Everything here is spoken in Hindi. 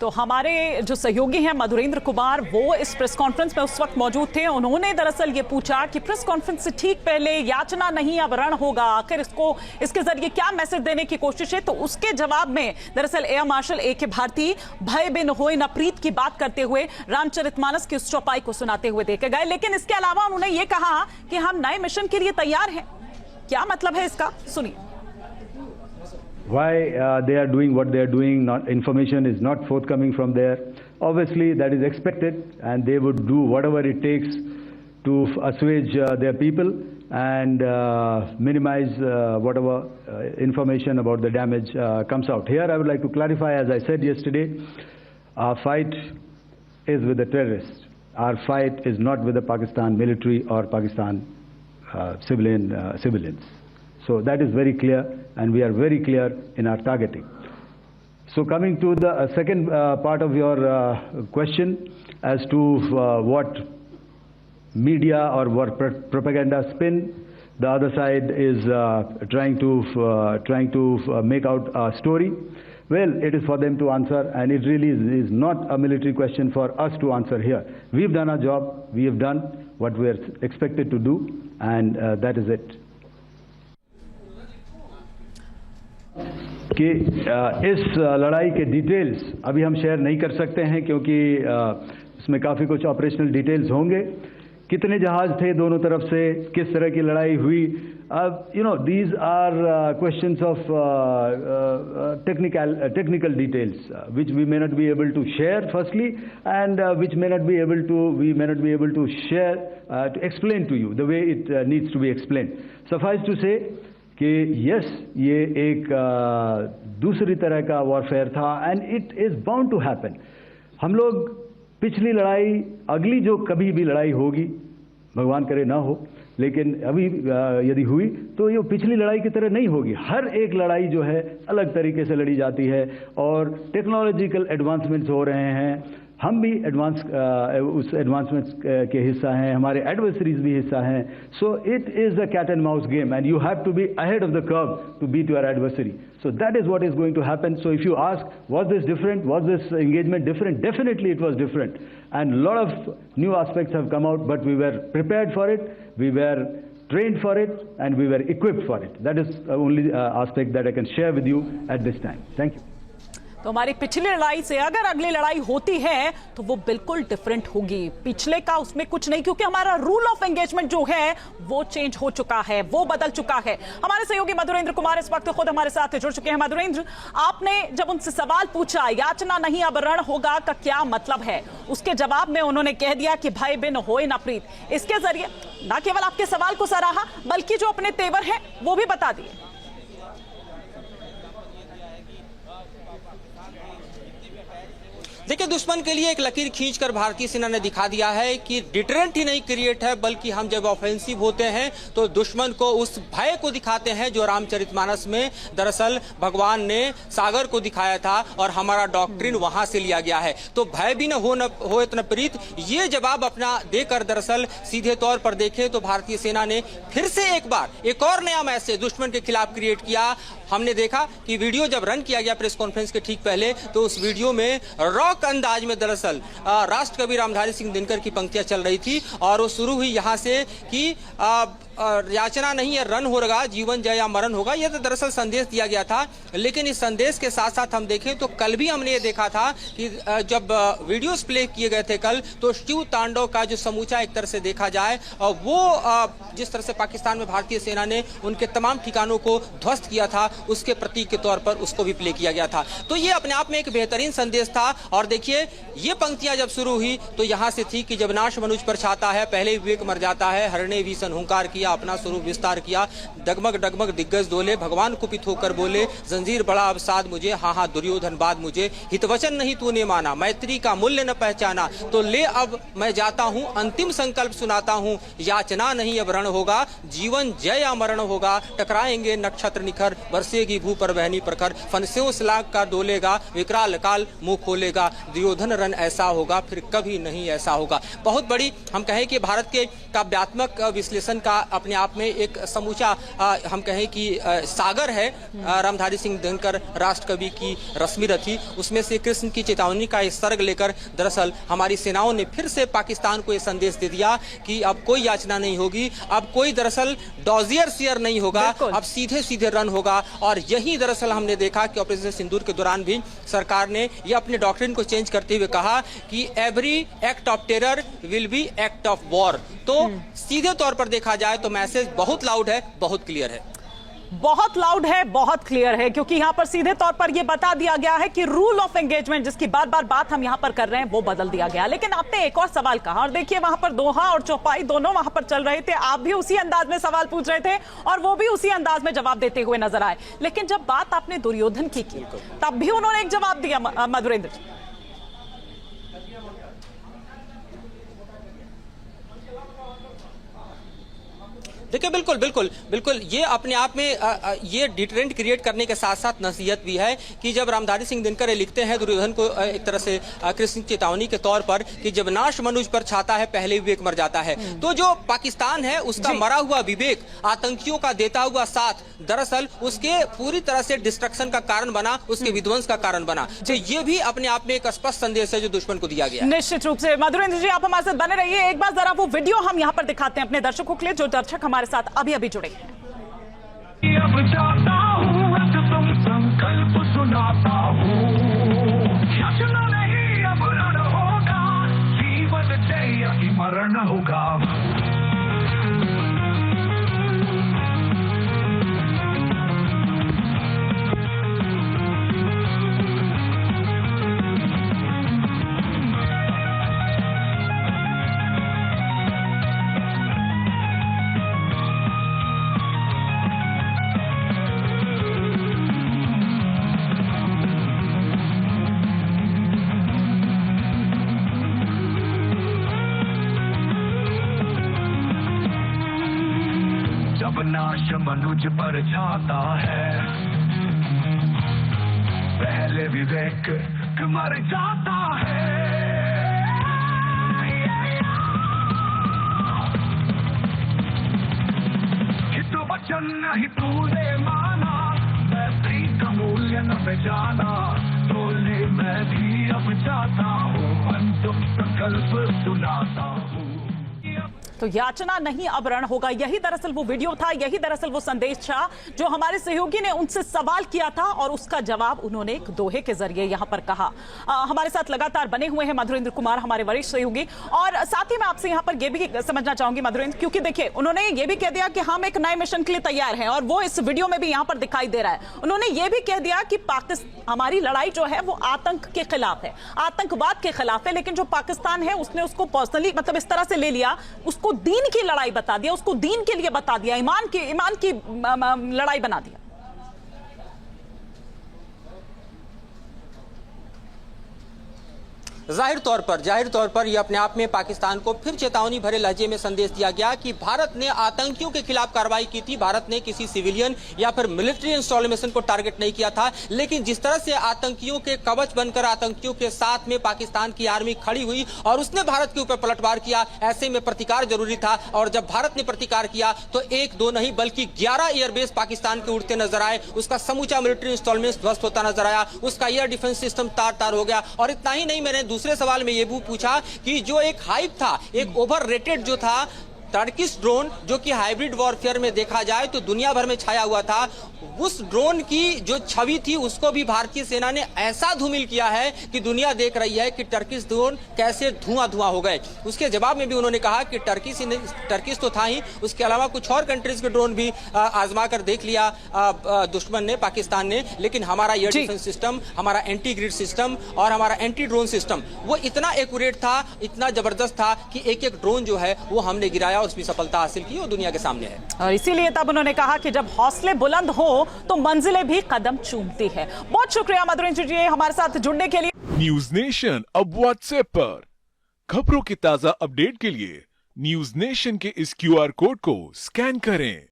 तो हमारे जो सहयोगी हैं मधुरेंद्र कुमार, वो इस प्रेस कॉन्फ्रेंस में उस वक्त मौजूद थे। उन्होंने दरअसल ये पूछा कि प्रेस कॉन्फ्रेंस से ठीक पहले याचना नहीं अब रण होगा, आखिर इसके जरिए क्या मैसेज देने की कोशिश है। तो उसके जवाब में दरअसल एयर मार्शल ए.के. भारती भय बिन होए न प्रीत की बात करते हुए रामचरितमानस की उस चौपाई को सुनाते हुए देखे गए। लेकिन इसके अलावा उन्होंने ये कहा कि हम नए मिशन के लिए तैयार हैं। क्या मतलब है इसका, सुनिए। Why they are doing what they are doing, not information is not forthcoming from there. Obviously that is expected, and they would do whatever it takes to assuage their people and minimize whatever information about the damage comes out. Here I would like to clarify, as I said yesterday, our fight is with the terrorists. Our fight is not with the Pakistan military or Pakistan civilians. So that is very clear, and we are very clear in our targeting. So coming to the second part of your question as to what media or what propaganda spin the other side is trying to make out a story. Well, it is for them to answer, and it really is not a military question for us to answer here. We've done our job, we have done what we are expected to do, and that is it. कि इस लड़ाई के डिटेल्स अभी हम शेयर नहीं कर सकते हैं, क्योंकि इसमें काफ़ी कुछ ऑपरेशनल डिटेल्स होंगे। कितने जहाज थे दोनों तरफ से, किस तरह की लड़ाई हुई, these are questions of technical details which we may not be able to share firstly, and which we may not be able to share to explain to you the way it needs to be explained. Suffice to say कि यस, ये एक दूसरी तरह का वॉरफेयर था, and it is bound to happen. हम लोग पिछली लड़ाई, अगली जो कभी भी लड़ाई होगी, भगवान करे ना हो, लेकिन अभी यदि हुई तो ये पिछली लड़ाई की तरह नहीं होगी। हर एक लड़ाई जो है अलग तरीके से लड़ी जाती है, और टेक्नोलॉजिकल एडवांसमेंट्स हो रहे हैं। हम भी उस एडवांसमेंट्स के हिस्सा हैं, हमारे एडवर्सरीज भी हिस्सा हैं। So it is a cat and mouse game, and you have to be ahead of the curve to beat your adversary. So that is what is going to happen. So if you ask, was this different? Was this engagement different? Definitely it was different. And a lot of new aspects have come out, but we were prepared for it, we were trained for it, and we were equipped for it. That is the only aspect that I can share with you at this time. Thank you. तो हमारी पिछली लड़ाई से अगर अगली लड़ाई होती है तो वो बिल्कुल डिफरेंट होगी। पिछले का उसमें कुछ नहीं, क्योंकि हमारा रूल ऑफ एंगेजमेंट जो है वो चेंज हो चुका है, वो बदल चुका है। हमारे सहयोगी मधुरेंद्र कुमार इस वक्त खुद हमारे साथ जुड़ चुके हैं। मधुरेंद्र, आपने जब उनसे सवाल पूछा याचना नहीं अब रण होगा का क्या मतलब है, उसके जवाब में उन्होंने कह दिया कि भय बिन होए न प्रीत। इसके जरिए न केवल आपके सवाल को सराहा, बल्कि जो अपने तेवर हैं वो भी बता दिए। देखिए, दुश्मन के लिए एक लकीर खींचकर भारतीय सेना ने दिखा दिया है कि डिटरेंट ही नहीं क्रिएट है, बल्कि हम जब ऑफेंसिव होते हैं तो दुश्मन को उस भय को दिखाते हैं जो रामचरितमानस में दरअसल भगवान ने सागर को दिखाया था, और हमारा डॉक्ट्रिन वहां से लिया गया है। तो भय भी न हो इतना प्रीत, ये जवाब अपना देकर दरअसल सीधे तौर पर देखें तो भारतीय सेना ने फिर से एक और नया मैसेज दुश्मन के खिलाफ क्रिएट किया। हमने देखा कि वीडियो जब रन किया गया प्रेस कॉन्फ्रेंस के ठीक पहले, तो उस वीडियो में रॉक अंदाज में दरअसल राष्ट्रकवि रामधारी सिंह दिनकर की पंक्तियां चल रही थी, और वो शुरू हुई यहां से कि याचना नहीं है रन होगा, जीवन जय या मरण होगा। यह तो दरअसल संदेश दिया गया था। लेकिन इस संदेश के साथ साथ हम देखें तो कल भी हमने ये देखा था कि जब वीडियोस प्ले किए गए थे कल, तो शिव तांडव का जो समूचा एक तरह से देखा जाए, वो जिस तरह से पाकिस्तान में भारतीय सेना ने उनके तमाम ठिकानों को ध्वस्त किया था, उसके प्रतीक के तौर पर उसको भी प्ले किया गया था। तो ये अपने आप में एक बेहतरीन संदेश था। और देखिए, ये पंक्तियां जब शुरू हुई तो यहां से थी कि जब नाश मनुष्य पर छाता है, पहले विवेक मर जाता है, हरने भीषण हुंकार किया, अपना स्वरूप विस्तार किया, डगमग डगमग दिग्गज डोले, भगवान कुपित होकर बोले, जंजीर बड़ा अवसाद मुझे, हाँ दुर्योधन बाद मुझे, हितवचन नहीं तूने माना, मैत्री का मूल्य न पहचाना, तो ले अब मैं जाता हूं, अंतिम संकल्प सुनाता हूं, याचना नहीं अब रण होगा, जीवन जय या मरण होगा, टकराएंगे नक्षत्र निखर, बरसे बरसेगी भू पर बहनी प्रखर, फनस्यों लाख का डोलेगा, विकराल काल मुंह खोलेगा, दुर्योधन रन ऐसा होगा फिर कभी नहीं ऐसा होगा। बहुत बड़ी हम कहें कि भारत के काव्यात्मक विश्लेषण का अपने आप में एक समूचा हम कहें कि सागर है रामधारी सिंह दिनकर राष्ट्र कवि की रश्मि रथी। उसमें से कृष्ण की चेतावनी का एक सर्ग लेकर दरअसल हमारी सेनाओं ने फिर से पाकिस्तान को यह संदेश दे दिया कि अब कोई याचना नहीं होगी, अब कोई दरअसल डॉजियर शेयर नहीं होगा, अब सीधे सीधे रन होगा। और यही दरअसल हमने देखा कि ऑपरेशन सिंदूर के दौरान भी सरकार ने यह अपने डॉक्ट्रिन को चेंज करते हुए कहा कि every act of terror will be act of war. तो सीधे तौर पर देखा जाए तो मैसेज बहुत लाउड है, बहुत क्लियर है, बहुत लाउड है, बहुत क्लियर है, क्योंकि यहां पर सीधे तौर पर यह बता दिया गया है कि रूल ऑफ एंगेजमेंट जिसकी बार बार बात हम यहां पर कर रहे हैं वो बदल दिया गया। लेकिन आपने एक और सवाल कहा और देखिए वहां पर दोहा और चौपाई दोनों वहां पर चल रहे थे, आप भी उसी अंदाज में सवाल पूछ रहे थे और वो भी उसी अंदाज में जवाब देते हुए नजर आए। लेकिन जब बात आपने दुर्योधन की तब भी उन्होंने एक जवाब दिया मधुरेंद्र जी। देखिए बिल्कुल बिल्कुल बिल्कुल ये अपने आप में ये डिटरेंट क्रिएट करने के साथ साथ नसीहत भी है कि जब रामधारी सिंह दिनकर लिखते हैं दुर्योधन को एक तरह से कृष्ण चेतावनी के तौर पर कि जब नाश मनुज पर छाता है पहले विवेक मर जाता है, तो जो पाकिस्तान है उसका मरा हुआ विवेक आतंकियों का देता हुआ साथ दरअसल उसके पूरी तरह से डिस्ट्रक्शन का कारण बना, उसके विध्वंस का कारण बना। तो ये भी अपने आप में एक स्पष्ट संदेश है जो दुश्मन को दिया गया। निश्चित रूप से मधुरेंद्र जी आप हमारे साथ बने रहिए। एक बार जरा वो वीडियो हम यहाँ पर दिखाते हैं अपने दर्शकों के लिए, जो दर्शक हमारे साथ अभी अभी जुड़े हैं। अब जाता हूँ तुम संकल्प सुनाता हूँ, याचना नहीं अब रण होगा, जीवन जय की मरण होगा। जब नाश मनुज पर छाता है पहले विवेक मर जाता है। हित वचन नहीं तूने माना, मैत्री का मूल्य न पहचाना, तोले मैं भी अब जाता हूँ, अंतिम संकल्प सुनाता हूँ। तो याचना नहीं अब रण होगा, यही दरअसल वो वीडियो था, यही दरअसल वो संदेश था जो हमारे सहयोगी ने उनसे सवाल किया था और उसका जवाब उन्होंने एक दोहे के जरिए यहां पर कहा। हमारे साथ लगातार बने हुए हैं मधुरेंद्र कुमार हमारे वरिष्ठ सहयोगी, और साथ ही मैं आपसे यहां पर यह भी समझना चाहूंगी मधुरेंद्र, क्योंकि देखिए उन्होंने ये भी कह दिया कि हम एक नए मिशन के लिए तैयार हैं और वो इस वीडियो में भी यहां पर दिखाई दे रहा है। उन्होंने ये भी कह दिया कि हमारी लड़ाई जो है वो आतंक के खिलाफ है, आतंकवाद के खिलाफ है, लेकिन जो पाकिस्तान है उसने उसको पर्सनली मतलब इस तरह से ले लिया, उसको दीन की लड़ाई बता दिया, उसको दीन के लिए बता दिया, ईमान की लड़ाई बना दिया। जाहिर तौर पर यह अपने आप में पाकिस्तान को फिर चेतावनी भरे लहजे में संदेश दिया गया कि भारत ने आतंकियों के खिलाफ कार्रवाई की थी, भारत ने किसी सिविलियन या फिर मिलिट्री इंस्टॉलेशन को टारगेट नहीं किया था, लेकिन जिस तरह से आतंकियों के कवच बनकर आतंकियों के साथ में पाकिस्तान की आर्मी खड़ी हुई और उसने भारत के ऊपर पलटवार किया, ऐसे में प्रतिकार जरूरी था। और जब भारत ने प्रतिकार किया तो एक दो नहीं बल्कि 11 एयरबेस पाकिस्तान के उड़ते नजर आए, उसका समूचा मिलिट्री इंस्टॉलमेंट ध्वस्त होता नजर आया, उसका एयर डिफेंस सिस्टम तार तार हो गया। और इतना ही नहीं, मैंने दूसरे सवाल में यह भी पूछा कि जो एक हाइप था, एक ओवररेटेड जो था टर्किश ड्रोन, जो कि हाइब्रिड वॉरफेयर में देखा जाए तो दुनिया भर में छाया हुआ था, उस ड्रोन की जो छवि थी उसको भी भारतीय सेना ने ऐसा धूमिल किया है कि दुनिया देख रही है कि टर्किश ड्रोन कैसे धुआं धुआं हो गए। उसके जवाब में भी उन्होंने कहा कि टर्किश तो था ही, उसके अलावा कुछ और कंट्रीज के ड्रोन भी आजमा कर देख लिया दुश्मन ने, पाकिस्तान ने, लेकिन हमारा एयर डिफेंस सिस्टम, हमारा एंटी ग्रिड सिस्टम और हमारा एंटी ड्रोन सिस्टम वो इतना एक्यूरेट था, इतना जबरदस्त था कि एक एक ड्रोन जो है वो हमने गिराया और उसमें सफलता हासिल की और दुनिया के सामने है। और इसीलिए तब उन्होंने कहा कि जब हौसले बुलंद हो तो मंजिलें भी कदम चूमती है। बहुत शुक्रिया मधुरेंद्र जी हमारे साथ जुड़ने के लिए। न्यूज नेशन अब व्हाट्सएप पर खबरों की ताजा अपडेट के लिए न्यूज नेशन के इस QR कोड को स्कैन करें